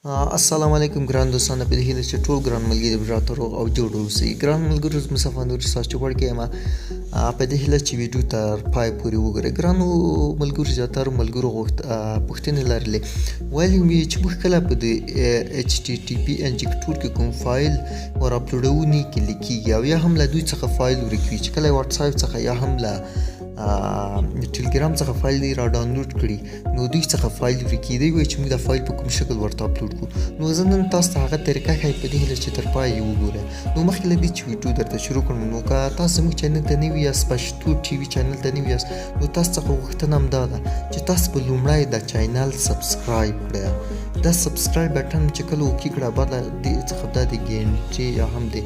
السلام علیکم ګران دوستانو، په دې هیله چې ټول ګران ملګري به راته روغ او جوړ اوسئ. ګران ملګرو، زه مصطفی نوري ستاسو چوپړ کې یم، په دې هیله چې ویډیو تر پای پورې وګورئ. ګرانو ملګرو، زیاترو ملګرو پوښتنې لرلې، ویل مې چې موږ کله په د HTTP انجکټور کې کوم فایل ور اپلوډوو نه لیکيږي او یا هم له دوی څخه فایل ورک وي، چې کله واتساپ څخه یا هم له ټلګرام څخه فایل دی را ډاونلوډ کړي، نو دوی څخه فایل ورکېدی وي چې موږ دا فایل په کوم شکل ورته اپلوډ کړو. نو زه نن تاسو ته هغه طریقه ښایي، په دې هیله چې تر پایه یې وګورئ. نو مخکې له دې چې ویډیو درته شروع کړم، نو که تاسو زموږ چینل ته نوي یاست، پښتو ټي وي چینل ته نوي یاست، نو تاسو څخه غوښتنه همدا ده چې تاسو به لومړی دا چینل سبسکرایب کړئ. دا سبسکرایب بټن چې کله اوکې کړه، بعد له دې څخه دا د ګنټې یا هم د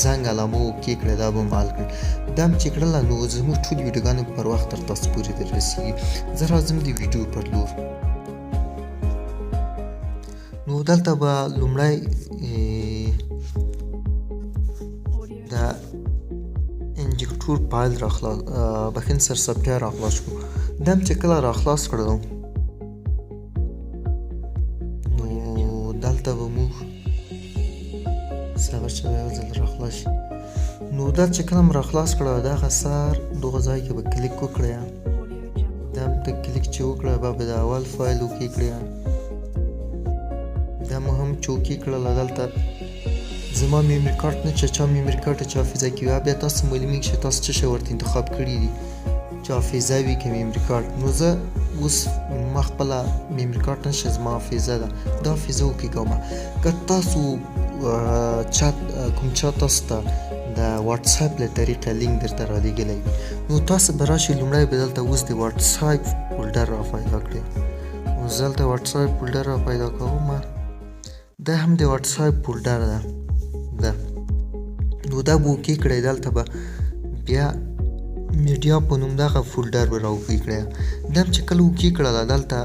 زنګ علامه اوکې کړئ، دا به مال کړئ. دا هم چې کړله، نو زموږ ټول ویډیوګانې پر وخت تر تاسو پورې در رسېږي. زه راځم د ویډیو پر لور. نو دلته به لومړی د انجکټور فایل بخښنې سره سافټویر راخلاص کړو. دا هم چې کله راخلاص کړو، نو دلته به موږ صبر چې یو ځل راخلاص شي. نو دا چې کله م راخلاص کړه، دغه سر دغه ځای کې به کلیک وکړئ. دا هم ته کلیک چې وکړه، به د اول فایل اوکې کړئ. دا مو هم چې اوکې کړله، دلته زما میمري کارت نه چې چا میمري کارت چې حافظه کې وي، بیا تاسو معلومیږي چې تاسو څه شی ورته انتخاب کړي دي، چې حافظه وي که میمري کارت. نو زه اوس ما خپله میمري کارت نشته، زما حافظه ده، دا حافظه اوکې کومه. که تاسو کوم چا تاسو ته د واتساپ له طریقه لینک درته رالیږلی وي، نو تاسو به راشئ، لومړی به دلته اوس د واتساپ فولډر را پیدا کړئ. نو زه دلته واتساپ فولډر را پیدا کوم، دا هم د واتساپ فولډر ده. نو دا به اوکې کړئ. دلته به بیا میډیا په نوم دغه فولډر به را اوکې کړئ. دا هم چې کله اوکې کړله، دلته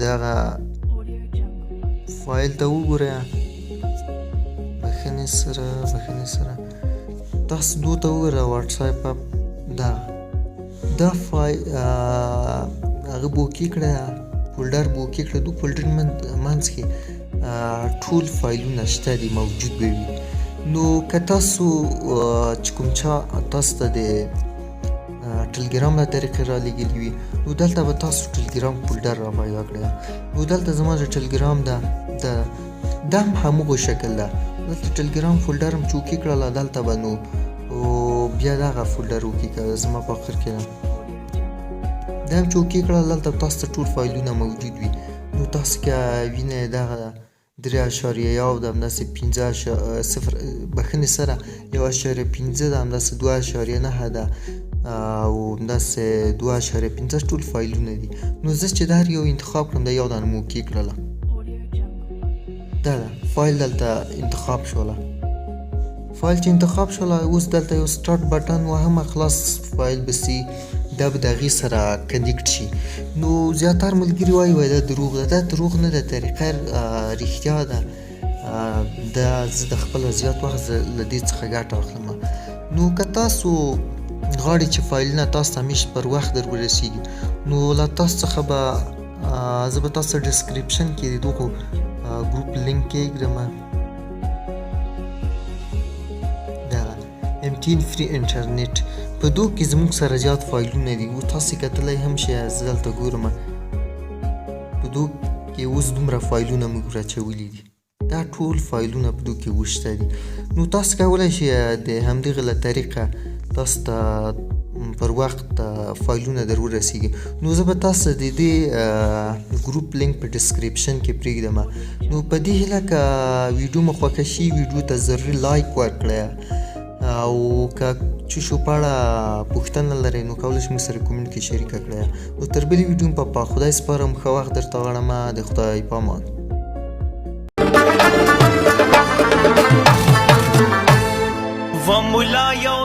دغه فایل ته وګورئ. بخښنې سره تاسو دو ته وګوره، واتساپ اپ دا فایل هغه به اوکې کړه، فولډر به اوکې کړه. دو فولډر منځ کې ټول فایلونه شته دي، موجود به وي. نو که تاسو چې کوم چا تاسو ته د ټلګرام له طریقې را لېږلي وي، نو دلته به تاسو ټلګرام فولډر را پیدا کړئ. نو دلته زما د ټلګرام دا هم همغه شکل ده. دلته ټلګرام فولډر هم چې اوکې کړله، دلته به نو بیا دغه فولډر اوکې کړه، زما په اخر کې ده. دا هم چې اوکې کړله، دلته تاسو ته ټول فایلونه موجود وي. نو تاسو که وینئ دغه 3.1 ده، همداسې 5.0 بخښنې سره 1.5 ده، همداسې 2.9 ده او همداسې 2.5 ټول فایلونه دي. نو زه چې دا هر یو انتخاب کړم، دا یو دانه مو اوکې کړله. دا ده فایل دلته انتخاب شوله. فایل چې انتخاب شوله، اوس دلته یو سټارټ بټن وهمه، خلاص فایل به سي، دا به د هغې سره کنیکټ شي. نو زیاتر ملګري وایي دا دروغ ده. دا دروغ نه ده، طریقه رښتیا ده. زه د خپله زیات وخت له دې څخه ګټه اخلم. نو که تاسو غواړئ چې فایلونه تاسو ته همیشه پر وخت در ورسېږي، نو له تاسو څخه به زه به تاسو ته ډسکریپشن کې د دغو ګروپ لینک کېږدم. دغه MTN فري انټرنټ، په دو کې زموږ سره زیات فایلونه دي. او تاسې کتلی هم شئ، زه دلته ګورم، په دو کې اوس دومره فایلونه موږ راچولي دي. دا ټول فایلونه په دو کې وشته دي. نو تاسو کولی شئ د همدغې له طریقه تاسو ته پر وخت فایلونه در ورسېږي. نو زه به تاسو د دې ګروپ لینک په ډسکریپشن کې پرېږدم. نو په دې هیله که ویډیو مو خوښه شي، ویډیو ته ضروري لایک ورکړئ، او که څه شو په اړه پوښتنه لرئ، نو کولی شئ موږ سره کومنټ کې شریکه کړئ. نو تر بلې ویډیو په خدای سپارم، ښه وخت درته غواړم. د خدای په امان. و مولا یو